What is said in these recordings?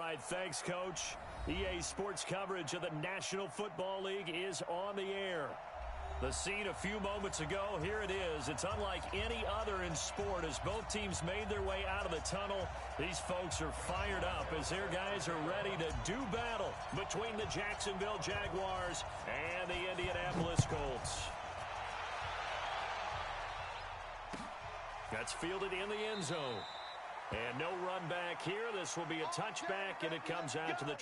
right, thanks, Coach. EA Sports coverage of the National Football League is on the air. The scene a few moments ago, here it is. It's unlike any other in sport as both teams made their way out of the tunnel. These folks are fired up as their guys are ready to do battle between the Jacksonville Jaguars and the Indianapolis Colts. That's fielded in the end zone. And no run back here. This will be a touchback, and it comes out to the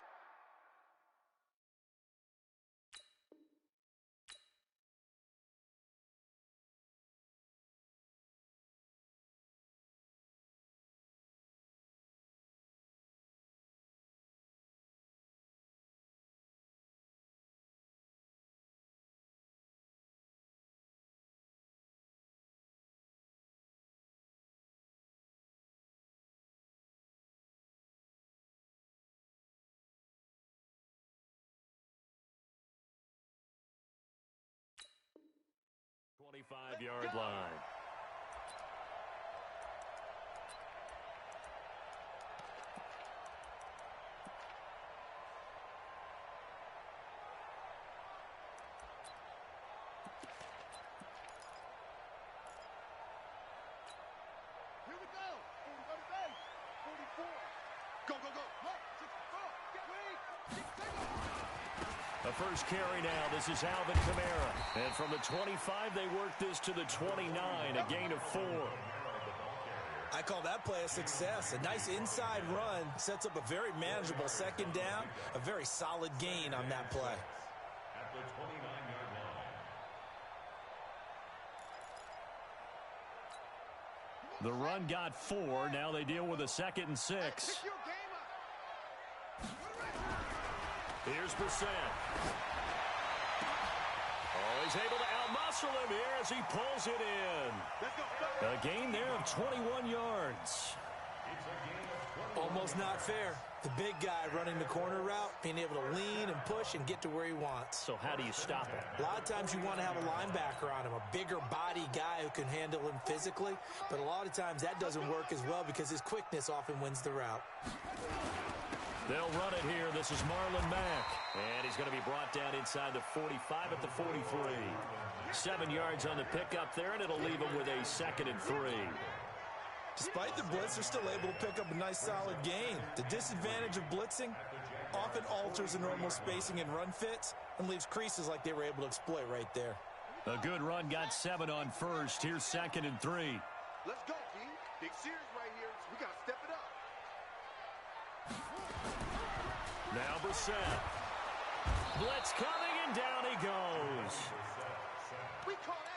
25-yard line. Here we go. 40 base. 44. Go, go, go. Look. 64. Get weak. The first carry now. This is Alvin Kamara. And from the 25, they work this to the 29, a gain of 4. I call that play a success. A nice inside run sets up a very manageable second down, a very solid gain on that play. At the 29-yard line. The run got 4. Now they deal with a 2nd and 6. Here's Brissett. Oh, he's able to outmuscle him here as he pulls it in. A gain there of 21 yards. Almost not fair. The big guy running the corner route, being able to lean and push and get to where he wants. So how do you stop it? A lot of times you want to have a linebacker on him, a bigger body guy who can handle him physically. But a lot of times that doesn't work as well because his quickness often wins the route. They'll run it here. This is Marlon Mack. And he's going to be brought down inside the 45 at the 43. 7 yards on the pickup there, and it'll leave him with a 2nd and 3. Despite the blitz, they're still able to pick up a nice solid gain. The disadvantage of blitzing often alters the normal spacing and run fits and leaves creases like they were able to exploit right there. A good run, got 7 on first. Here's 2nd and 3. Let's go, D. Big series right here. So we got to step it up. Now Brissett. Blitz coming, and down he goes.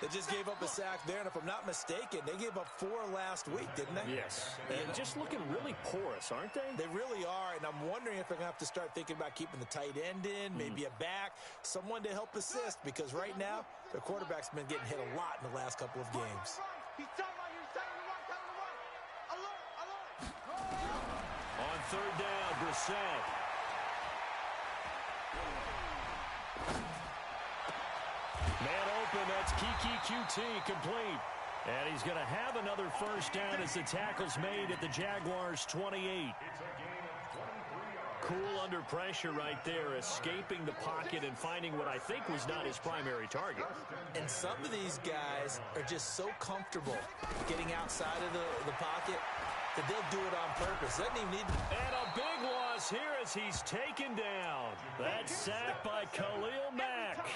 They just gave up a sack there, and if I'm not mistaken, they gave up 4 last week, didn't they? Yes. And just looking really porous, aren't they? They really are, and I'm wondering if they're going to have to start thinking about keeping the tight end in, maybe a back, someone to help assist, because right now, their quarterback's been getting hit a lot in the last couple of games. On 3rd down, Brissett. Man open, that's Kiki QT complete. And he's going to have another first down as the tackle's made at the Jaguars' 28. Cool under pressure right there, escaping the pocket and finding what I think was not his primary target. And some of these guys are just so comfortable getting outside of the pocket that they'll do it on purpose. Doesn't even need to. And a big loss here as he's taken down. That sack by Khalil Mack.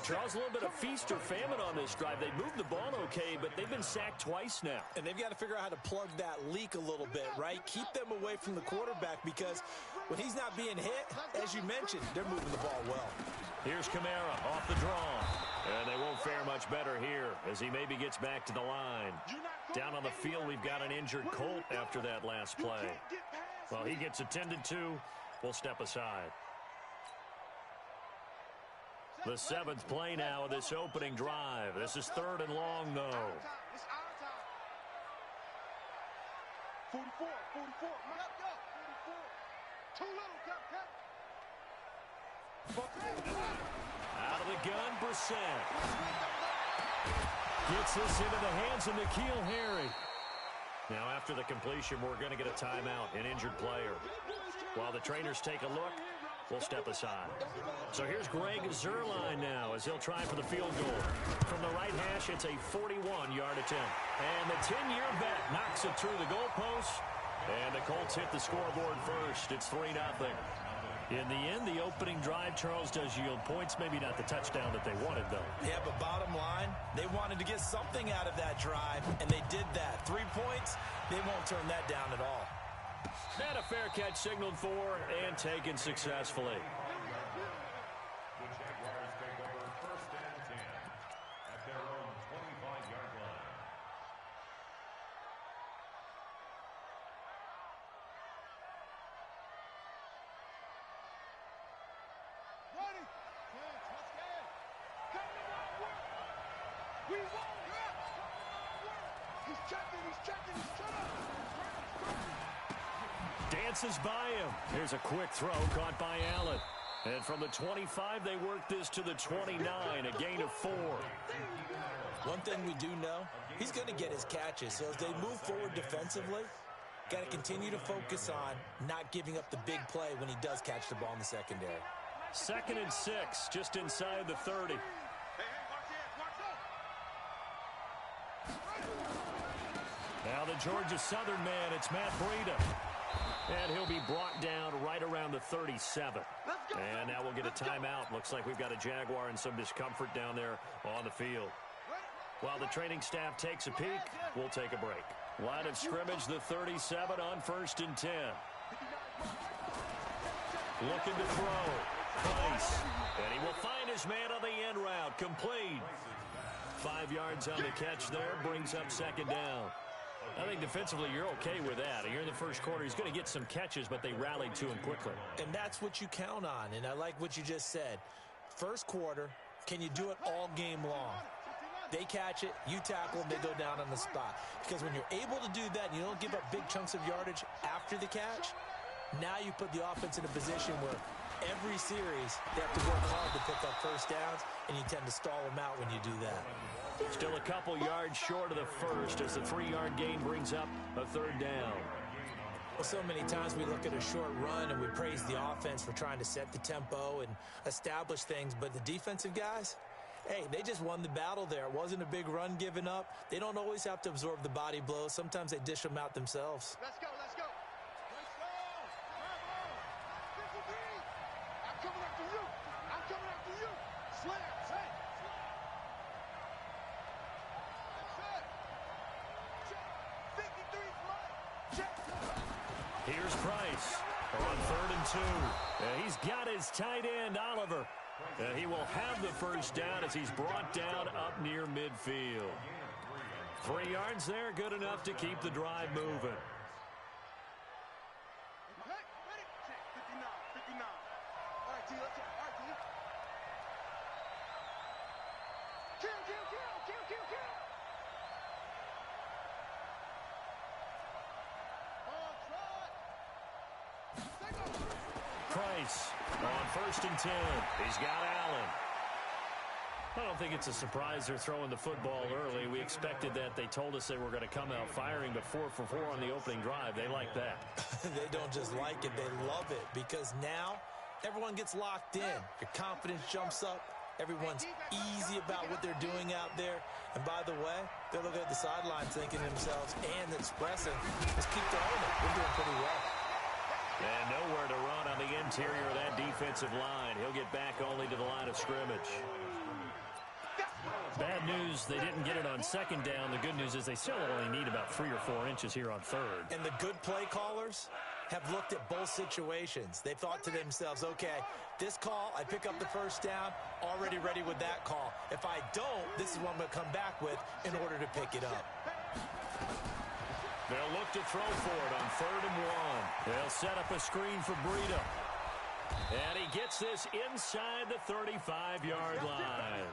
Charles, a little bit of feast or famine on this drive. They moved the ball okay, but they've been sacked twice now. And they've got to figure out how to plug that leak a little bit, right? Keep them away from the quarterback because when he's not being hit, as you mentioned, they're moving the ball well. Here's Kamara off the draw. And they won't fare much better here as he maybe gets back to the line. Down on the field, we've got an injured Colt after that last play. Well, he gets attended to. We'll step aside. The 7th play now of this opening drive. This is 3rd and long, though. 44, 44. Too little, Out of the gun, Brissett. Gets this into the hands of N'Keal Harry. Now, after the completion, we're going to get a timeout, an injured player. While the trainers take a look, we'll step aside. So here's Greg Zuerlein now as he'll try for the field goal. From the right hash, it's a 41-yard attempt. And the 10-year vet knocks it through the goalpost. And the Colts hit the scoreboard first. It's 3-0. In the end, the opening drive, Charles, does yield points. Maybe not the touchdown that they wanted, though. Yeah, but bottom line, they wanted to get something out of that drive, and they did that. 3 points, they won't turn that down at all. And a fair catch signaled for and taken successfully. The Jaguars take over 1st and 10 at their own 25-yard line. Ready? Let's get it. Come on, work. We won't work. He's checking, he's checking, he's trying. Dances by him. Here's a quick throw caught by Allen. And from the 25, they work this to the 29, a gain of 4. One thing we do know, he's going to get his catches. So as they move forward defensively, got to continue to focus on not giving up the big play when he does catch the ball in the secondary. 2nd and 6, just inside the 30. Hey, watch Now the Georgia Southern man, it's Matt Breida. And he'll be brought down right around the 37. And now we'll get a timeout. Looks like we've got a Jaguar in some discomfort down there on the field. While the training staff takes a peek, we'll take a break. Line of scrimmage, the 37 on 1st and 10. Looking to throw. Price. And he will find his man on the end route. Complete. 5 yards on the catch there. Brings up 2nd down. I think defensively you're okay with that. Here in the first quarter, he's going to get some catches, but they rallied to him quickly. And that's what you count on, and I like what you just said. First quarter, can you do it all game long? They catch it, you tackle them, they go down on the spot. Because when you're able to do that and you don't give up big chunks of yardage after the catch, now you put the offense in a position where every series they have to work hard to pick up first downs, and you tend to stall them out when you do that. Still a couple yards short of the first as the 3-yard gain brings up a 3rd down. Well, so many times we look at a short run and we praise the offense for trying to set the tempo and establish things, but the defensive guys, hey, they just won the battle there. It wasn't a big run given up. They don't always have to absorb the body blows. Sometimes they dish them out themselves. Let's go, let's go. Let's go. I'm coming after you. I'm coming after you. Slam, slam. Here's Price on 3rd and 2. He's got his tight end, Oliver. He will have the first down as he's brought down up near midfield. 3 yards there, good enough to keep the drive moving. Hey, ready? 59. All right, T, let's go. All right, T. Kill. Price on 1st and 10. He's got Allen. I don't think it's a surprise they're throwing the football early. We expected that. They told us they were going to come out firing, but 4 for 4 on the opening drive. They like that. They don't just like it, they love it, because now everyone gets locked in. Your confidence jumps up. Everyone's easy about what they're doing out there. And by the way, they're looking at the sidelines thinking to themselves and expressing, let's keep throwing it. We're doing pretty well. And nowhere to run on the interior of that defensive line. He'll get back only to the line of scrimmage. Bad news, they didn't get it on 2nd down. The good news is they still only need about 3 or 4 inches here on 3rd. And the good play callers have looked at both situations. They've thought to themselves, okay, this call, I pick up the first down, already ready with that call. If I don't, this is what I'm going to come back with in order to pick it up. They'll look to throw for it on 3rd and 1. They'll set up a screen for Breida. And he gets this inside the 35-yard line.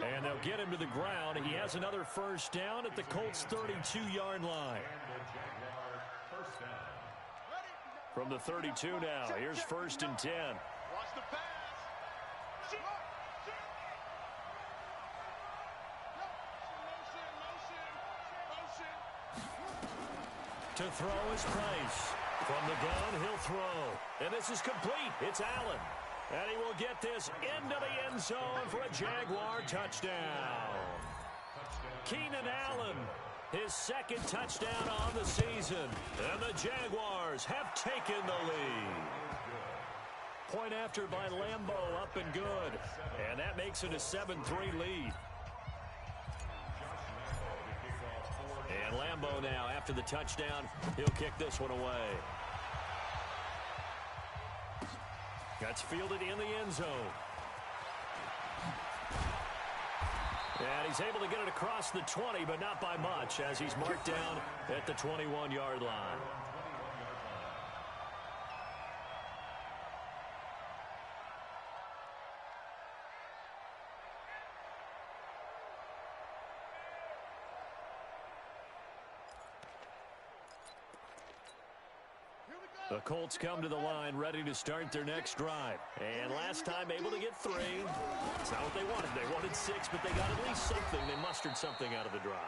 And they'll get him to the ground. He has another first down at the Colts' 32-yard line. From the 32 now, here's 1st and 10. Watch the pass. To throw is Price. From the gun, he'll throw. And this is complete. It's Allen. And he will get this into the end zone for a Jaguar touchdown. Keenan Allen, his second touchdown on the season. And the Jaguars have taken the lead. Point after by Lambeau, up and good. And that makes it a 7-3 lead. And Lambeau now, after the touchdown, he'll kick this one away. That's fielded in the end zone. And he's able to get it across the 20, but not by much, as he's marked down at the 21-yard line. The Colts come to the line ready to start their next drive. And last time able to get 3. It's not what they wanted. They wanted 6, but they got at least something. They mustered something out of the drive.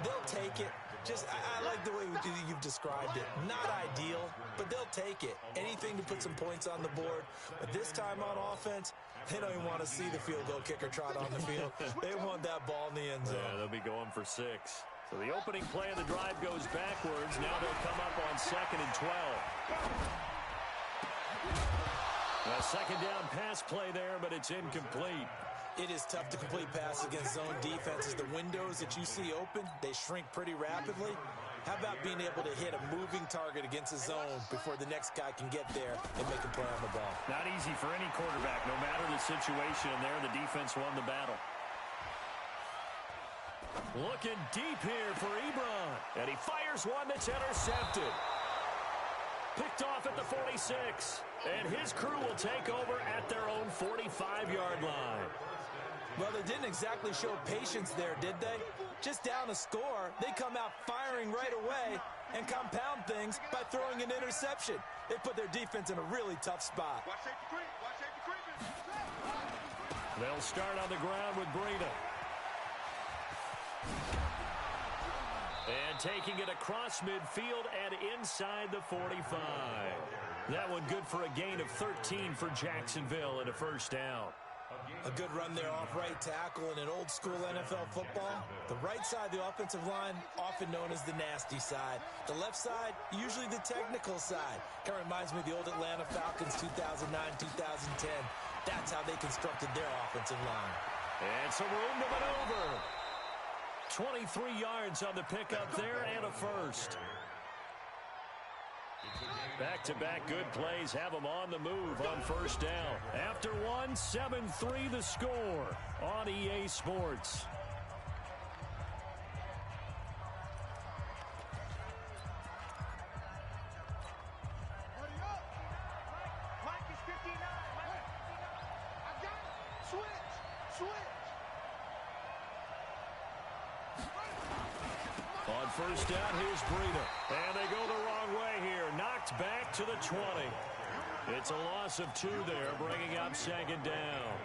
They'll take it. I like the way you've described it. Not ideal, but they'll take it. Anything to put some points on the board. But this time on offense, they don't even want to see the field goal kicker trot on the field. They want that ball in the end zone. Yeah, they'll be going for 6. So the opening play of the drive goes backwards. Now they'll come up on 2nd and 12. A second down pass play there, but it's incomplete. It is tough to complete passes against zone defenses. The windows that you see open, they shrink pretty rapidly. How about being able to hit a moving target against a zone before the next guy can get there and make a play on the ball? Not easy for any quarterback, no matter the situation. And there, the defense won the battle. Looking deep here for Ebron. And he fires one that's intercepted. Picked off at the 46. And his crew will take over at their own 45-yard line. Well, they didn't exactly show patience there, did they? Just down a score, they come out firing right away and compound things by throwing an interception. They put their defense in a really tough spot. They'll start on the ground with Breida. And taking it across midfield and inside the 45. That one good for a gain of 13 for Jacksonville and a first down. A good run there off right tackle in an old-school NFL football. The right side of the offensive line, often known as the nasty side. The left side, usually the technical side. Kind of reminds me of the old Atlanta Falcons 2009-2010. That's how they constructed their offensive line. And some room to maneuver. 23 yards on the pickup there and a first. Back-to-back good plays have them on the move on first down. After one, 7-3 the score on EA Sports. On first down, here's Breida. And they go the wrong way here. Knocked back to the 20. It's a loss of 2 there, bringing up second down.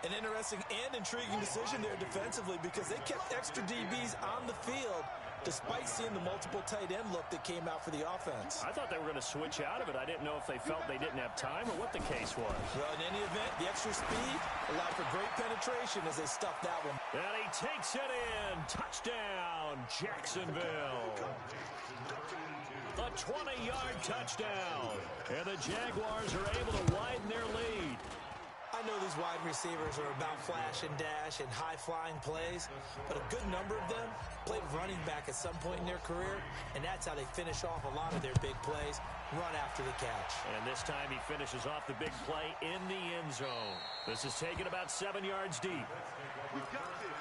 An interesting and intriguing decision there defensively because they kept extra DBs on the field despite seeing the multiple tight end look that came out for the offense. I thought they were going to switch out of it. I didn't know if they felt they didn't have time or what the case was. Well, in any event, the extra speed allowed for great penetration as they stuffed that one. And he takes it in. Touchdown, Jacksonville. A 20-yard touchdown. And the Jaguars are able to widen their lead. I know these wide receivers are about flash and dash and high-flying plays, but a good number of them played running back at some point in their career, and that's how they finish off a lot of their big plays, run after the catch. And this time he finishes off the big play in the end zone. This is taken about 7 yards deep. We've got this.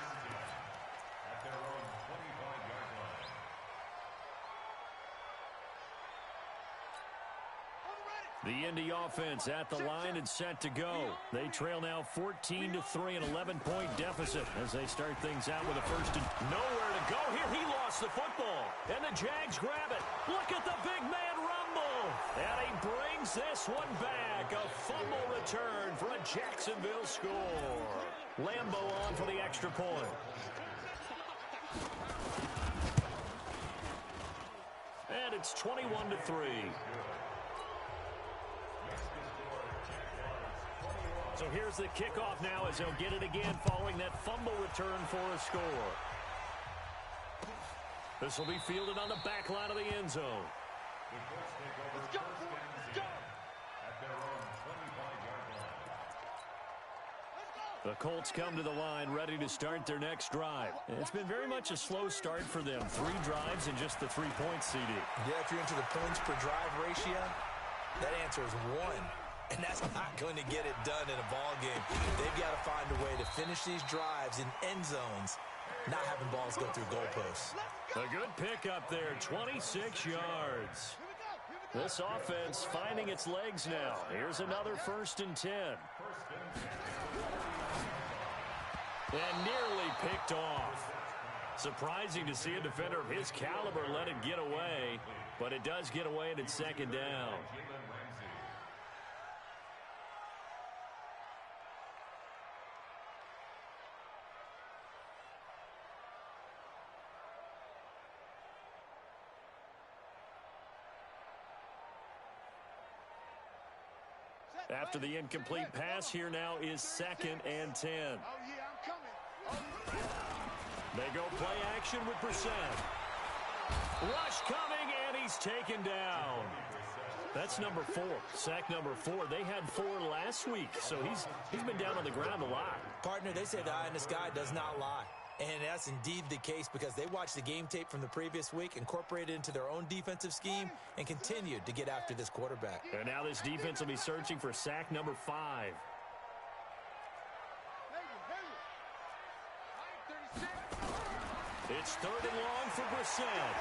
At their own 25-yard line. The Indy offense at the line and set to go. They trail now 14-3, an 11-point deficit as they start things out with a first and nowhere to go here. He lost the football, and the Jags grab it. Look at the big man rumble, and he brings this one back. A fumble return for a Jacksonville score. Lambeau on for the extra point. And It's 21-3. So here's the kickoff now as they'll get it again following that fumble return for a score. This will be fielded on the back line of the end zone. Let's go, let's go. At their own 25-yard line. The Colts come to the line ready to start their next drive. It's been very much a slow start for them. 3 drives and just the 3 points, CD. Yeah, if you're into the points per drive ratio, that answer is 1. And that's not going to get it done in a ball game. They've got to find a way to finish these drives in end zones, not having balls go through goalposts. A good pickup there, 26 yards. This offense finding its legs now. Here's another 1st and 10. And nearly picked off. Surprising to see a defender of his caliber let it get away, but it does get away and it's 2nd down. After the incomplete pass, here now is 2nd and 10. Oh, yeah, I'm coming. They go play action with Brissett. Rush coming, and he's taken down. That's number 4, sack number 4. They had 4 last week, so he's been down on the ground a lot. Partner, they say the eye in the sky does not lie. And that's indeed the case because they watched the game tape from the previous week, incorporated it into their own defensive scheme, and continued to get after this quarterback. And now this defense will be searching for sack number 5. It's 3rd and long for Brissett.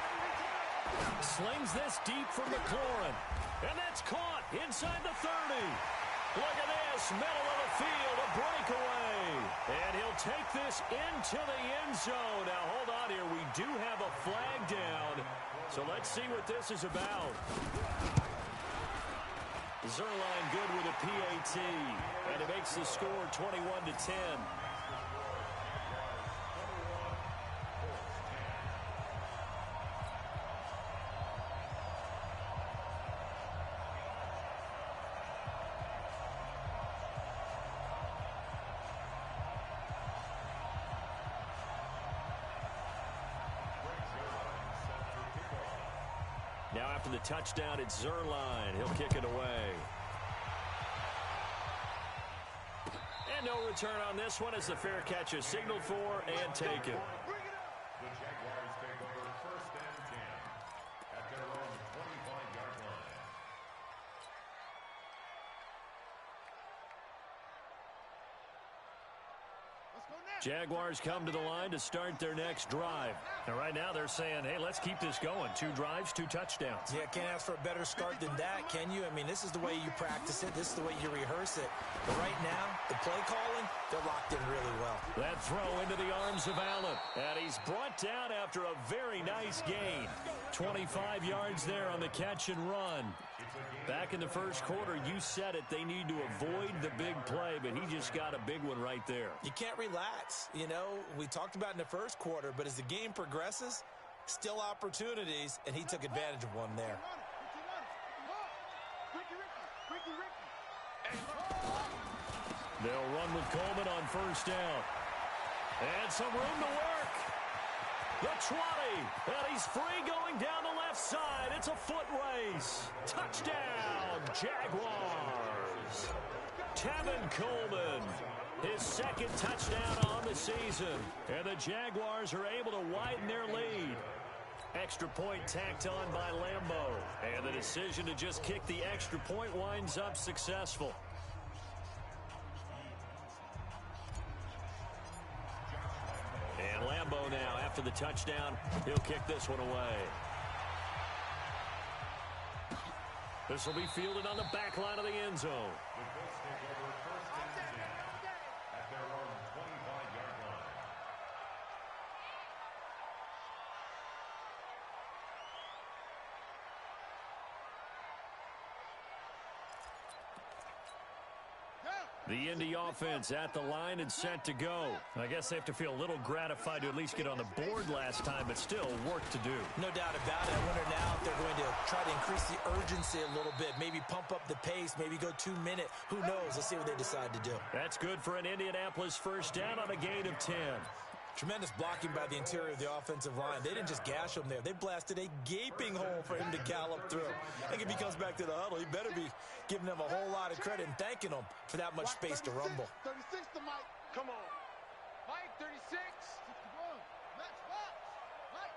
Slings this deep for McLaurin. And that's caught inside the 30. Look at this, middle of the field, a breakaway. And he'll take this into the end zone. Now, hold on here. We do have a flag down. So let's see what this is about. Zerline good with a PAT. And it makes the score 21-10. Now after the touchdown, it's Zerline. He'll kick it away. And no return on this one as the fair catch is signaled for and taken. The Jaguars take over 1st and 10 at their own 25-yard line. Jaguars come to the line to start their next drive. And right now they're saying, hey, let's keep this going. 2 drives, 2 touchdowns. Yeah, can't ask for a better start than that, can you? I mean, this is the way you practice it. This is the way you rehearse it. But right now, the play calling, they're locked in really well. That throw into the arms of Allen. And he's brought down after a very nice gain. 25 yards there on the catch and run. Back in the first quarter, you said it. They need to avoid the big play, but he just got a big one right there. You can't relax. You know, we talked about in the first quarter, but as the game progresses, still opportunities, and he took advantage of one there. They'll run with Coleman on 1st down. And some room to work. The 20, and he's free going down the left side. It's a foot race. Touchdown, Jaguars. Tevin Coleman, his 2nd touchdown on the season. And the Jaguars are able to widen their lead. Extra point tacked on by Lambeau. And the decision to just kick the extra point winds up successful. And Lambeau now, after the touchdown, he'll kick this one away. This will be fielded on the back line of the end zone. The Colts take over 1st and 10 at their own 25-yard line. The Indy offense at the line and set to go. I guess they have to feel a little gratified to at least get on the board last time, but still work to do. No doubt about it. I wonder now if they're going to try to increase the urgency a little bit, maybe pump up the pace, maybe go 2 minute. Who knows? Let's see what they decide to do. That's good for an Indianapolis first down on a gain of 10. Tremendous blocking by the interior of the offensive line. They didn't just gash him there. They blasted a gaping hole for him to gallop through. I think if he comes back to the huddle, he better be giving them a whole lot of credit and thanking them for that much space to rumble. 36 to Mike. Come on. Mike, 36. 61. Next box. Mike.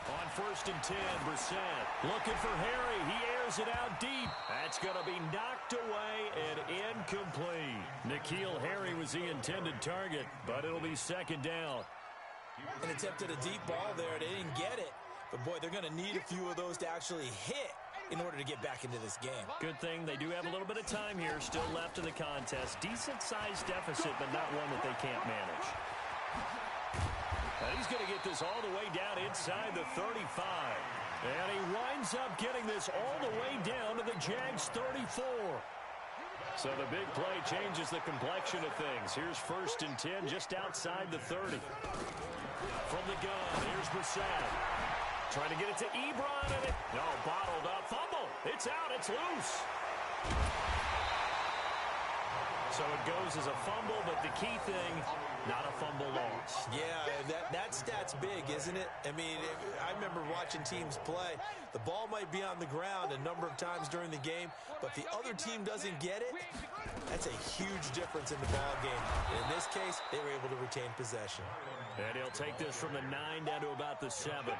On first and 10, Brissett looking for Harry. He airs it out deep. That's going to be knocked away and incomplete. N'Keal Harry was the intended target, but it'll be second down. An attempt at a deep ball there. They didn't get it. But, boy, they're going to need a few of those to actually hit in order to get back into this game. Good thing they do have a little bit of time here still left in the contest. Decent-sized deficit, but not one that they can't manage. And he's going to get this all the way down inside the 35. And he winds up getting this all the way down to the Jags 34. So the big play changes the complexion of things. Here's first and 10 just outside the 30. From the gun, here's Brissett. Trying to get it to Ebron, and no, bottled up. Fumble. It's out. It's loose. So it goes as a fumble, but the key thing, not a fumble loss. Yeah, that stat's big, isn't it? I mean, I remember watching teams play. The ball might be on the ground a number of times during the game, but if the other team doesn't get it, that's a huge difference in the ball game. And in this case, they were able to retain possession. And he'll take this from the 9 down to about the 7.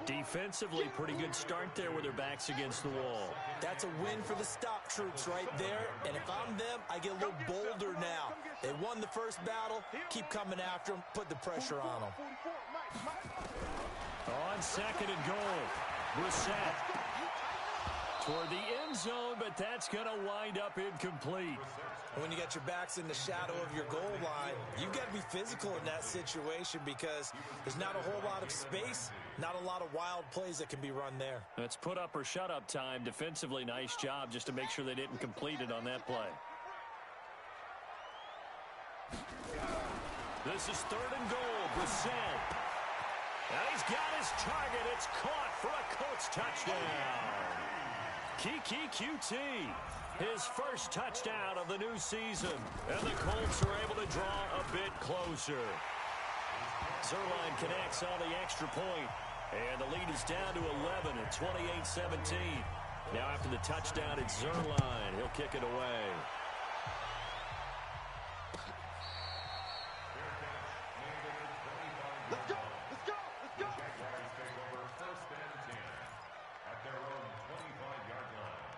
Defensively, pretty good start there with their backs against the wall. That's a win for the stop troops right there. And if I'm them, I get a little bolder now. They won the first battle. Keep coming after them. Put the pressure on them. On second and goal, Brissett toward the end zone, but that's going to wind up incomplete. When you got your backs in the shadow of your goal line, you've got to be physical in that situation because there's not a whole lot of space, not a lot of wild plays that can be run there. That's put up or shut up time. Defensively, nice job just to make sure they didn't complete it on that play. This is third and goal. Brissett. And he's got his target. It's caught for a Colts touchdown. Kiki QT. His first touchdown of the new season. And the Colts are able to draw a bit closer. Zuerlein connects on the extra point. And the lead is down to 11 at 28-17. Now after the touchdown, it's Zuerlein. He'll kick it away. Let's go. Let's go. Let's go. Jaguars take over first and 10 at their own 25-yard line.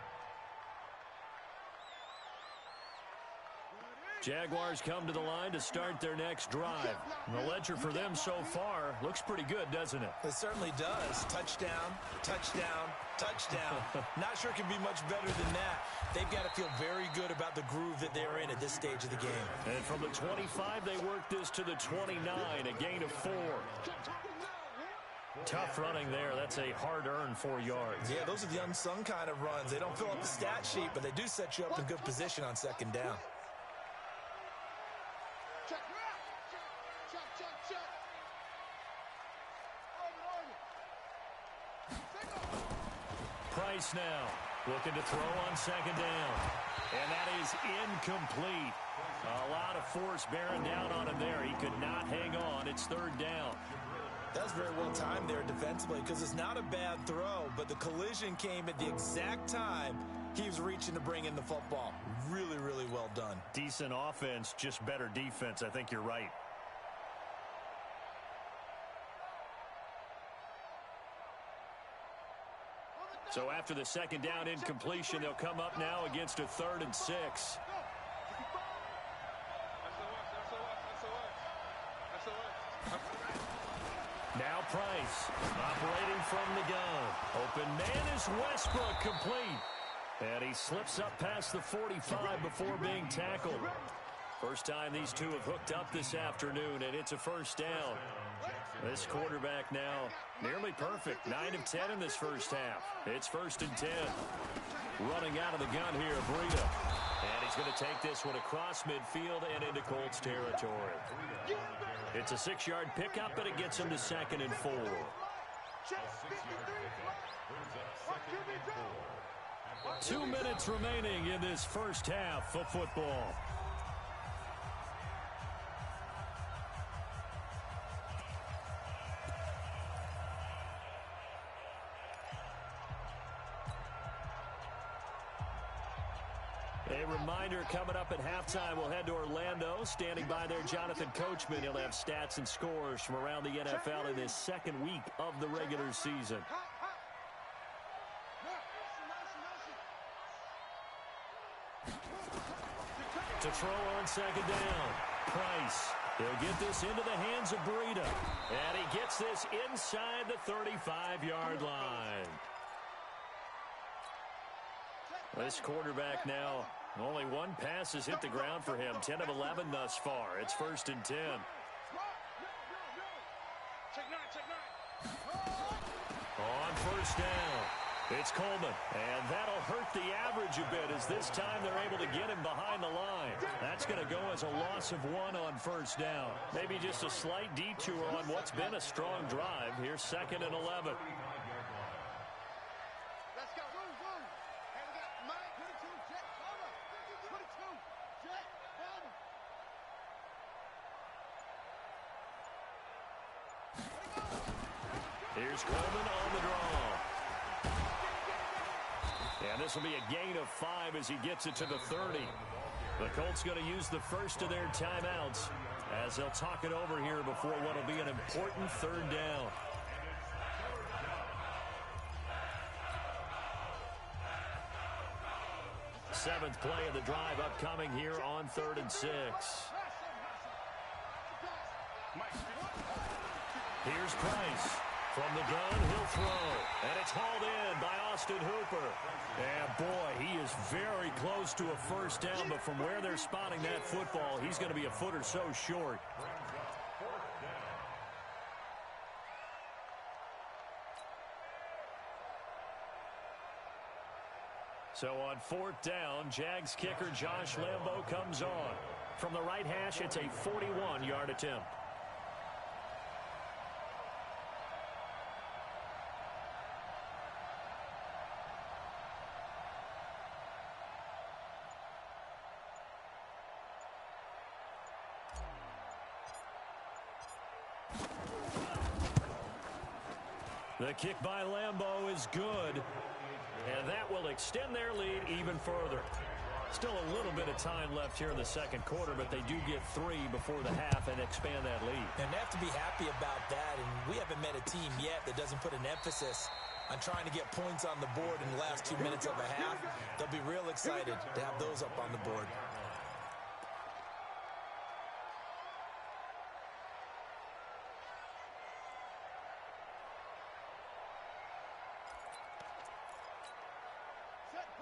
Jaguars come to the line to start their next drive. And the ledger for them so far looks pretty good, doesn't it? It certainly does. Touchdown, touchdown, touchdown. Not sure it can be much better than that. They've got to feel very good about the groove that they're in at this stage of the game. And from the 25, they work this to the 29, a gain of 4. Tough running there. That's a hard-earned 4 yards. Yeah, those are the unsung kind of runs. They don't fill up the stat sheet, but they do set you up in good position on second down. Check. Check. Price now looking to throw on second down. And that is incomplete. A lot of force bearing down on him there. He could not hang on. It's third down. That's very well timed there defensively because it's not a bad throw, but the collision came at the exact time he was reaching to bring in the football. Really, really well done. Decent offense, just better defense. I think you're right. So after the second down incompletion, they'll come up now against a 3rd and 6. Now Price, operating from the gun. Open man is Westbrook, complete. And he slips up past the 45 before being tackled. First time these two have hooked up this afternoon, and it's a first down. This quarterback now nearly perfect. 9 of 10 in this first half. It's 1st and 10. Running out of the gun here, Breida. And he He's going to take this one across midfield and into Colts territory. It's a 6-yard pickup, but it gets him to 2nd and 4. 2 minutes remaining in this first half of football. A reminder coming up at halftime, we'll head to Orlando. Standing by there, Jonathan Coachman. He'll have stats and scores from around the NFL in this second week of the regular season. To throw on 2nd down. Price. He'll get this into the hands of Breida. And he gets this inside the 35-yard line. This quarterback now, only one pass has hit the ground for him. 10 of 11 thus far. It's 1st and 10. On 1st down, it's Coleman. And that'll hurt the average a bit as this time they're able to get him behind the line. That's going to go as a loss of 1 on 1st down. Maybe just a slight detour on what's been a strong drive. Here's 2nd and 11. Here's Coleman on the draw. And this will be a gain of 5 as he gets it to the 30. The Colts going to use the first of their timeouts as they'll talk it over here before what will be an important 3rd down. Seventh play of the drive upcoming here on 3rd and 6. Here's Price. From the gun, he'll throw. And it's hauled in by Austin Hooper. And boy, he is very close to a 1st down, but from where they're spotting that football, he's going to be a foot or so short. So on 4th down, Jags kicker Josh Lambo comes on. From the right hash, it's a 41-yard attempt. The kick by Lambo is good, and that will extend their lead even further. Still a little bit of time left here in the 2nd quarter, but they do get 3 before the half and expand that lead. And they have to be happy about that, and we haven't met a team yet that doesn't put an emphasis on trying to get points on the board in the last 2 minutes of a half. They'll be real excited to have those up on the board.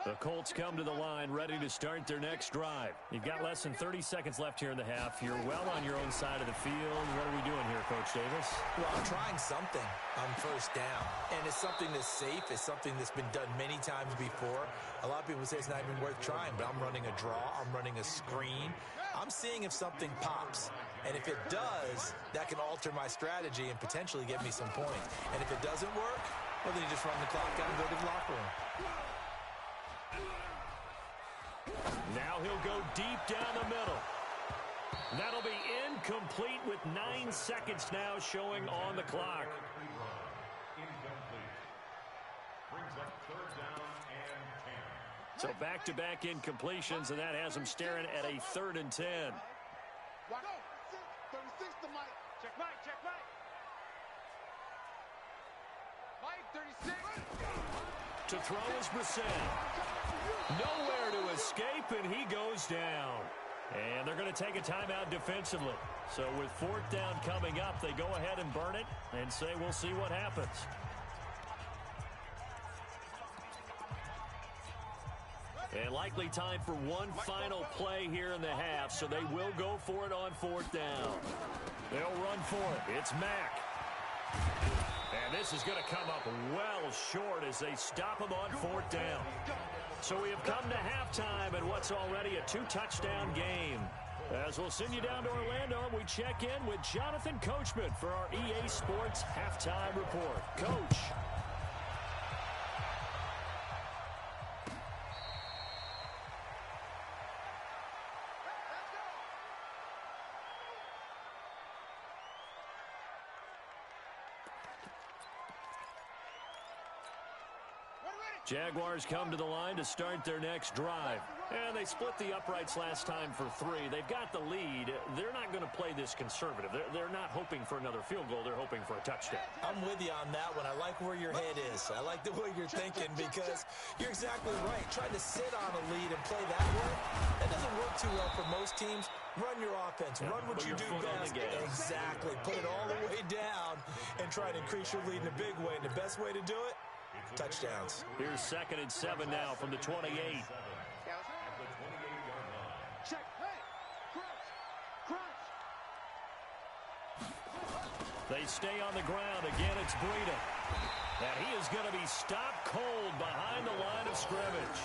The Colts come to the line ready to start their next drive. You've got less than 30 seconds left here in the half. You're well on your own side of the field. What are we doing here, Coach Davis? Well, I'm trying something on 1st down. And it's something that's safe. It's something that's been done many times before. A lot of people say it's not even worth trying, but I'm running a draw. I'm running a screen. I'm seeing if something pops. And if it does, that can alter my strategy and potentially get me some points. And if it doesn't work, well, then you just run the clock out and go to the locker room. Now he'll go deep down the middle. That'll be incomplete with 9 seconds now showing on the clock. So back-to-back incompletions, and that has them staring at a 3rd and 10. 36 to Mike. Check Mike, check Mike. Mike, 36. To throw is Brissett. Nowhere to escape, and he goes down. And they're going to take a timeout defensively. So with 4th down coming up, they go ahead and burn it and say we'll see what happens. And likely time for one final play here in the half, so they will go for it on 4th down. They'll run for it. It's Mack. And this is going to come up well short as they stop him on 4th down. So we have come to halftime in what's already a 2-touchdown game. As we'll send you down to Orlando, we check in with Jonathan Coachman for our EA Sports Halftime Report. Coach. Jaguars come to the line to start their next drive. And they split the uprights last time for 3. They've got the lead. They're not going to play this conservative. They're not hoping for another field goal. They're hoping for a touchdown. I'm with you on that one. I like where your head is. I like the way you're thinking because you're exactly right. Trying to sit on a lead and play that way, that doesn't work too well for most teams. Run your offense. Run what you do best. Exactly. Put it all the way down and try to increase your lead in a big way. And the best way to do it, touchdowns. Here's 2nd and 7 now from the 28. Check. Hey, crunch. They stay on the ground. Again, it's Breida. And he is going to be stopped cold behind the line of scrimmage.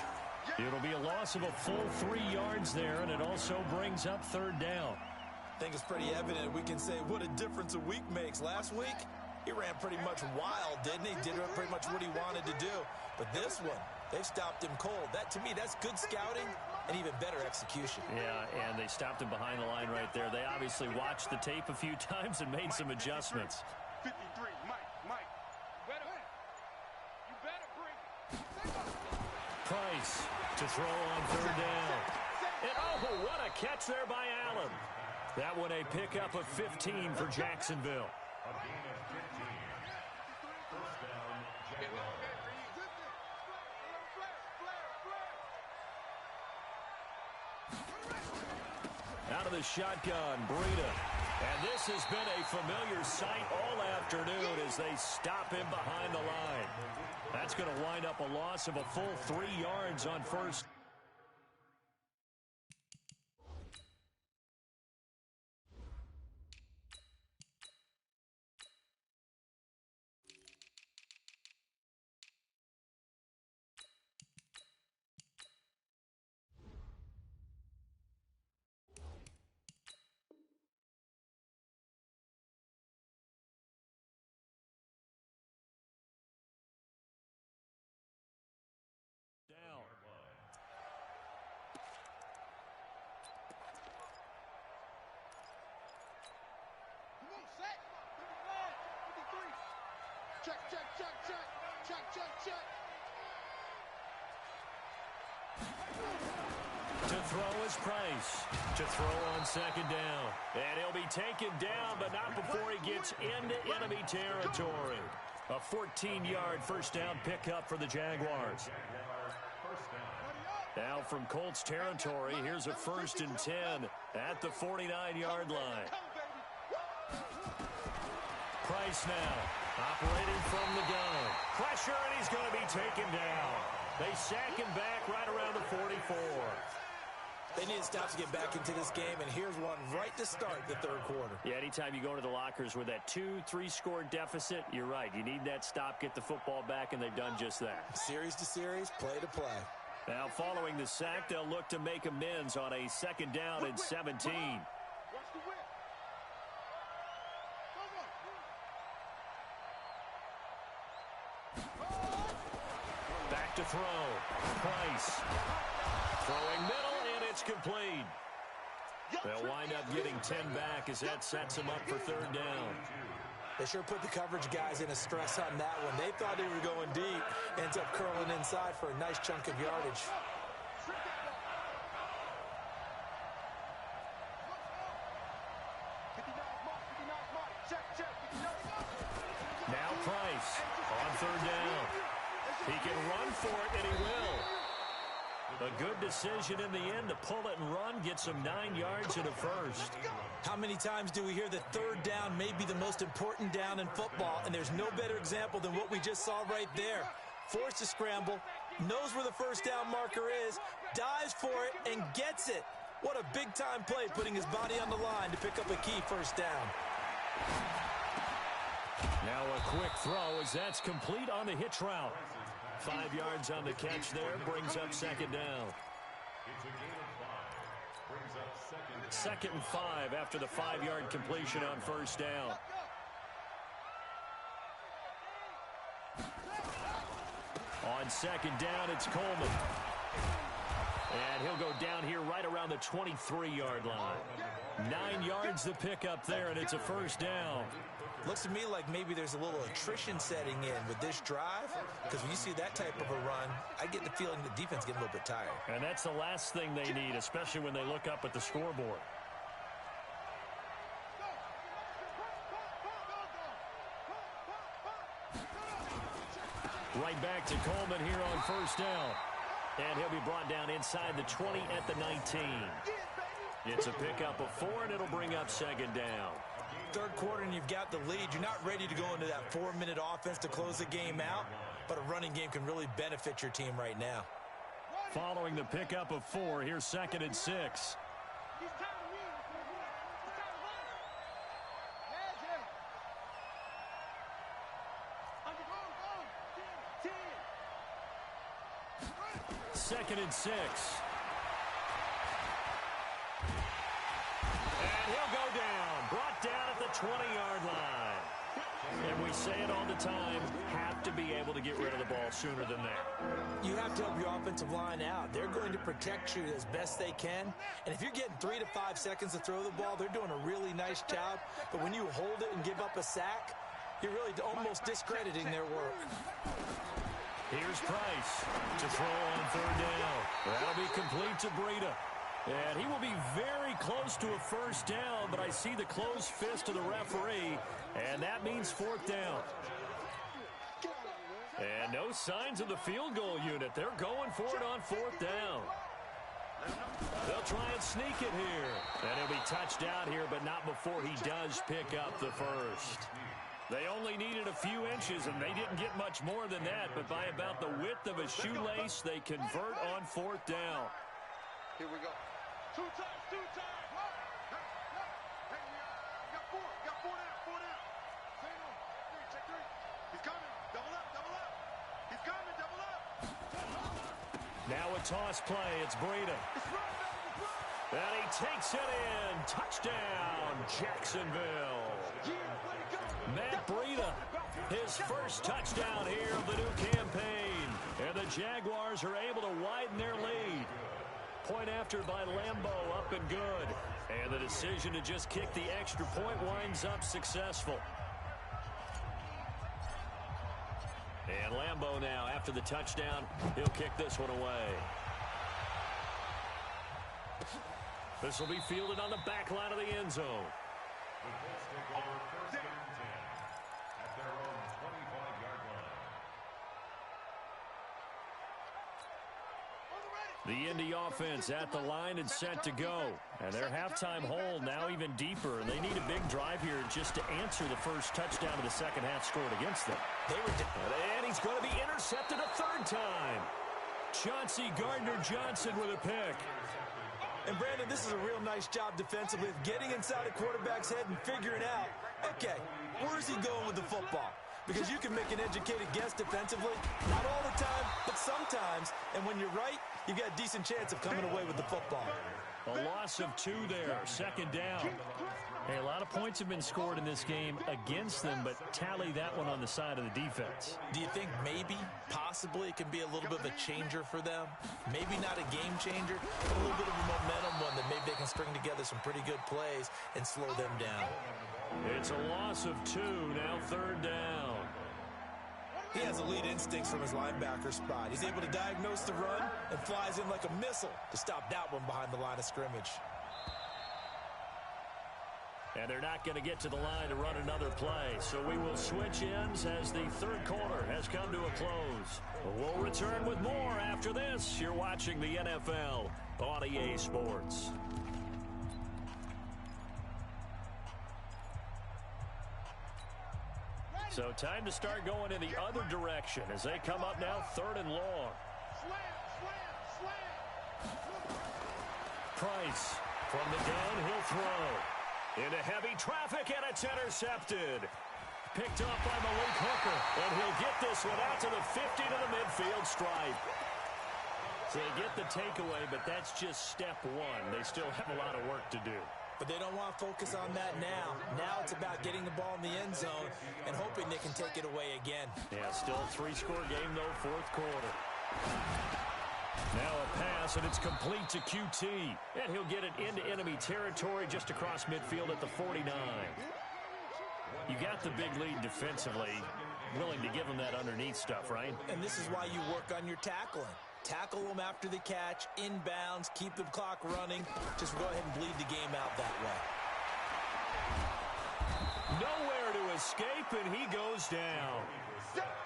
It'll be a loss of a full 3 yards there, and it also brings up 3rd down. I think it's pretty evident we can say what a difference a week makes. Last week, he ran pretty much wild, didn't he? Did pretty much what he wanted to do. But this one, they've stopped him cold. That, to me, that's good scouting and even better execution. Yeah, and they stopped him behind the line right there. They obviously watched the tape a few times and made some adjustments. 53, Mike. You better bring it. Price to throw on 3rd down. And oh, what a catch there by Allen. That one a pickup of 15 for Jacksonville. A gain of 15. First down, Jaguars. Out of the shotgun, Breida. And this has been a familiar sight all afternoon as they stop him behind the line. That's going to wind up a loss of a full 3 yards on 1st. Check. To throw is Price. To throw on 2nd down. And he'll be taken down, but not before he gets into enemy territory. A 14-yard first down pickup for the Jaguars. Now from Colts territory, here's a 1st and 10 at the 49-yard line. Price now operating from the gun. Pressure, and he's going to be taken down. They sack him back right around the 44. They need to stop to get back into this game, and here's one right to start the 3rd quarter. Yeah, anytime you go into the lockers with that 2-3 score deficit, you're right. You need that stop, get the football back, and they've done just that. Series to series, play to play. Now, following the sack, they'll look to make amends on a 2nd down and 17. Watch the whip. Back to throw. Price. Throwing middle, and it's complete. They'll wind up getting 10 back as that sets them up for 3rd down. They sure put the coverage guys in a stress on that one. They thought they were going deep. Ends up curling inside for a nice chunk of yardage. Now Price on 3rd down. He can run for it, and he will. A good decision in the end to pull it and run, get some 9 yards and a first. How many times do we hear that 3rd down may be the most important down in football, and there's no better example than what we just saw right there. Forced to scramble, knows where the 1st down marker is, dives for it, and gets it. What a big-time play, putting his body on the line to pick up a key 1st down. Now a quick throw as that's complete on the hitch route. 5 yards on the catch there. Brings up second down. It's a gain of 5. Brings up second down. Second and 5 after the 5-yard completion on first down. On second down, it's Coleman. And he'll go down here right around the 23-yard line. 9 yards to pick up there, and it's a first down. Looks to me like maybe there's a little attrition setting in with this drive, because when you see that type of a run, I get the feeling the defense getting a little bit tired. And that's the last thing they need, especially when they look up at the scoreboard. Right back to Coleman here on first down. And he'll be brought down inside the 20 at the 19. It's a pickup of 4, and it'll bring up second down. Third quarter and you've got the lead. You're not ready to go into that 4-minute offense to close the game out, but a running game can really benefit your team right now. Following the pickup of 4, here's second and 6. Second and 6. And he'll go down. Brought down at the 20-yard line. And we say it all the time, have to be able to get rid of the ball sooner than that. You have to help your offensive line out. They're going to protect you as best they can. And if you're getting 3 to 5 seconds to throw the ball, they're doing a really nice job. But when you hold it and give up a sack, you're really almost discrediting their work. Here's Price to throw on third down. That'll be complete to Breida. And he will be very close to a first down, but I see the closed fist of the referee, and that means fourth down. And no signs of the field goal unit. They're going for it on fourth down. They'll try and sneak it here. And he'll be touched out here, but not before he does pick up the first. They only needed a few inches, and they didn't get much more than that, but by about the width of a shoelace, they convert on fourth down. Here we go. Two times. Hey, got four down. Say no. Check 3. He's coming. Double up. He's coming, double up. Now a toss play. It's Breida. And he takes it in. Touchdown, Jacksonville. Matt Breida, his first touchdown here of the new campaign. And the Jaguars are able to widen their lead. Point after by Lambo, up and good. And the decision to just kick the extra point winds up successful. And Lambo now, after the touchdown, he'll kick this one away. This will be fielded on the back line of the end zone. The Colts take over first and 10 at their own 25-yard line. The Indy offense at the line and set to go. And their halftime hole now even deeper. And they need a big drive here just to answer the first touchdown of the second half scored against them. And he's going to be intercepted a third time. Chauncey Gardner-Johnson with a pick. And, Brandon, this is a real nice job defensively of getting inside a quarterback's head and figuring out, okay, where's he going with the football? Because you can make an educated guess defensively, not all the time, but sometimes. And when you're right, you've got a decent chance of coming away with the football. A loss of 2 there, second down. Hey, a lot of points have been scored in this game against them, but tally that one on the side of the defense. Do you think maybe, possibly, it can be a little bit of a changer for them? Maybe not a game changer, but a little bit of a momentum one that maybe they can string together some pretty good plays and slow them down. It's a loss of 2, now third down. He has elite instincts from his linebacker spot. He's able to diagnose the run and flies in like a missile to stop that one behind the line of scrimmage. And they're not going to get to the line to run another play. So we will switch ends as the third quarter has come to a close. We'll return with more after this. You're watching the NFL on EA Sports. So time to start going in the other direction as they come up now third and long. Price from the gun, he'll throw. Into heavy traffic, and it's intercepted. picked off by Malik Hooker. And he'll get this one out to the 50 to the midfield stripe. So they get the takeaway, but that's just step one. They still have a lot of work to do. But they don't want to focus on that now. Now it's about getting the ball in the end zone and hoping they can take it away again. Yeah, still a three-score game, though, fourth quarter. Now a pass, and it's complete to QT. And he'll get it into enemy territory just across midfield at the 49. You got the big lead defensively. Willing to give them that underneath stuff, right? And this is why you work on your tackling. Tackle them after the catch, inbounds, keep the clock running. Just go ahead and bleed the game out that way. Nowhere to escape, and he goes down.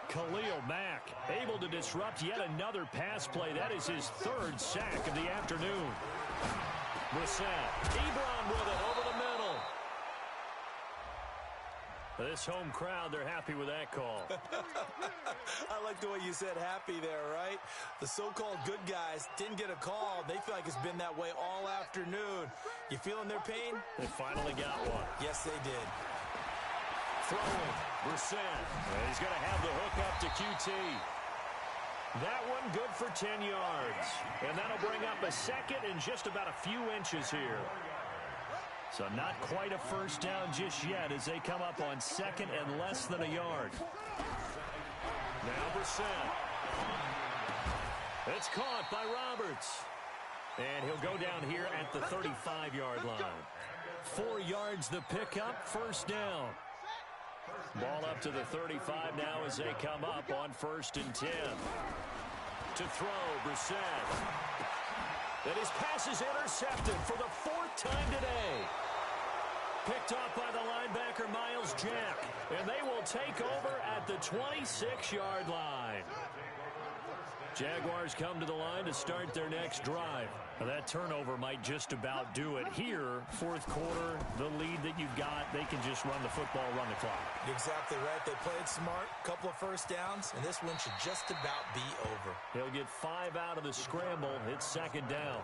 Khalil Mack able to disrupt yet another pass play. That is his third sack of the afternoon. Brissett, Ebron with it over the middle. This home crowd, they're happy with that call. I like the way you said happy there, right? The so-called good guys didn't get a call. They feel like it's been that way all afternoon. You feeling their pain? They finally got one. Yes, they did. Throwing, Brissett. He's going to have the hook up to QT. That one good for 10 yards. And that'll bring up a second and just about a few inches here. So not quite a first down just yet as they come up on second and less than a yard. Now Brissett. It's caught by Roberts. And he'll go down here at the 35-yard line. 4 yards the pickup, first down. Ball up to the 35 now as they come up on 1st and 10. To throw, Brissett. And his pass is intercepted for the 4th time today. Picked off by the linebacker, Miles Jack. And they will take over at the 26-yard line. Jaguars come to the line to start their next drive. Now that turnover might just about do it here. 4th quarter, the lead that you've got, they can just run the football, run the clock. Exactly right. They played smart, couple of first downs, and this one should just about be over. He'll get 5 out of the scramble. It's 2nd down.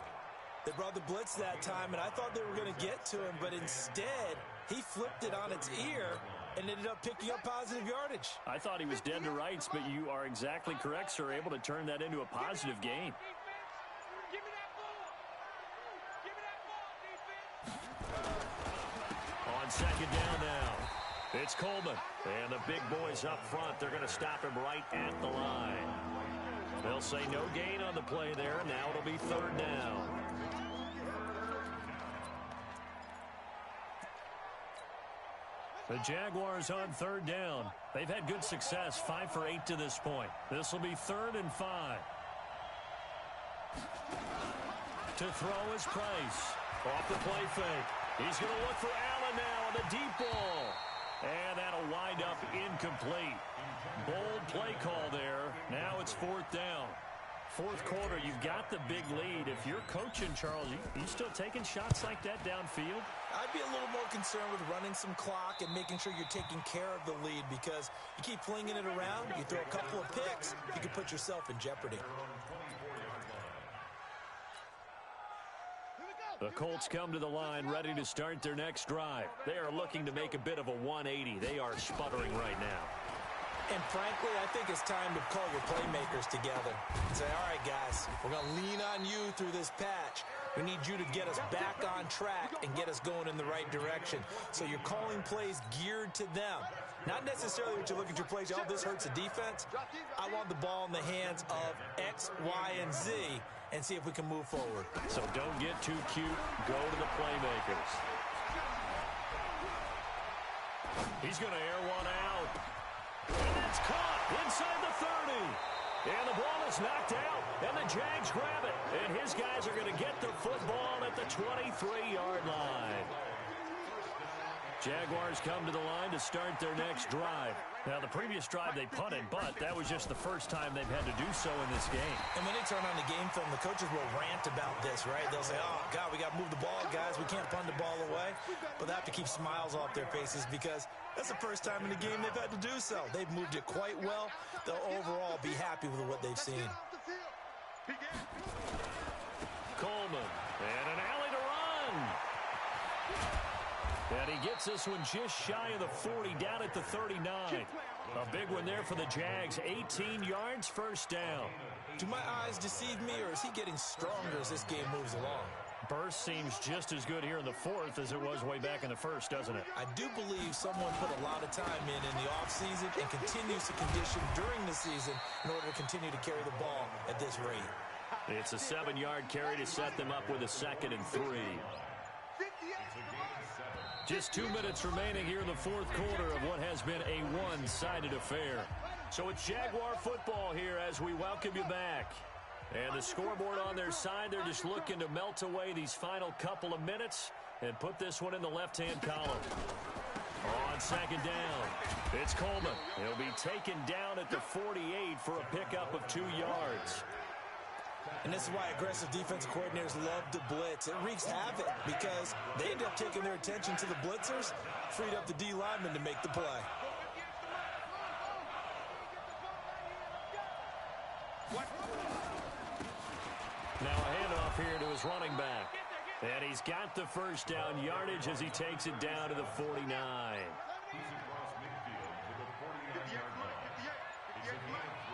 They brought the blitz that time, and I thought they were going to get to him, but instead, he flipped it on its ear and ended up picking up positive yardage. I thought he was dead to rights, but you are exactly correct, sir. Able to turn that into a positive gain. On 2nd down now, it's Coleman. And the big boys up front, they're going to stop him right at the line. They'll say no gain on the play there. Now it'll be 3rd down. The Jaguars on 3rd down. They've had good success, 5 for 8 to this point. This will be 3rd and 5. To throw is Price. Off the play fake. He's going to look for Allen now on the deep ball. And that'll wind up incomplete. Bold play call there. Now it's 4th down. 4th quarter, you've got the big lead. If you're coaching, Charles, you still taking shots like that downfield? I'd be a little more concerned with running some clock and making sure you're taking care of the lead, because you keep flinging it around, you throw a couple of picks, you can put yourself in jeopardy. The Colts come to the line ready to start their next drive. They are looking to make a bit of a 180. They are sputtering right now. And frankly, I think it's time to call your playmakers together and say, all right, guys, we're going to lean on you through this patch. We need you to get us back on track and get us going in the right direction. So you're calling plays geared to them. Not necessarily what you look at your plays, oh, this hurts the defense. I want the ball in the hands of X, Y, and Z and see if we can move forward. So don't get too cute. Go to the playmakers. He's going to air one out. And that's caught inside the 30. And the ball is knocked out. And the Jags grab it. And his guys are going to get the football at the 23-yard line. Jaguars come to the line to start their next drive. Now, the previous drive they punted, but that was just the first time they've had to do so in this game. And when they turn on the game film, the coaches will rant about this, right? They'll say, oh, God, we got to move the ball, guys. We can't punt the ball away. But they have to keep smiles off their faces because that's the first time in the game they've had to do so. They've moved it quite well. They'll overall be happy with what they've seen. Coleman, and an alley to run. And he gets this one just shy of the 40, down at the 39. A big one there for the Jags. 18 yards, first down. Do my eyes deceive me, or is he getting stronger as this game moves along? Burst seems just as good here in the fourth as it was way back in the first, doesn't it? I do believe someone put a lot of time in the offseason and continues to condition during the season in order to continue to carry the ball at this rate. It's a 7-yard carry to set them up with a 2nd and 3. Just 2 minutes remaining here in the fourth quarter of what has been a one-sided affair. So it's Jaguar football here as we welcome you back. And the scoreboard on their side, they're just looking to melt away these final couple of minutes and put this one in the left-hand column. On 2nd down, it's Coleman. He'll be taken down at the 48 for a pickup of 2 yards. And this is why aggressive defensive coordinators love to blitz. It wreaks havoc because they end up taking their attention to the blitzers, freed up the D lineman to make the play. Now a handoff here to his running back. And he's got the first down yardage as he takes it down to the 49. He's across midfield to the 49-yard line. It's a gain of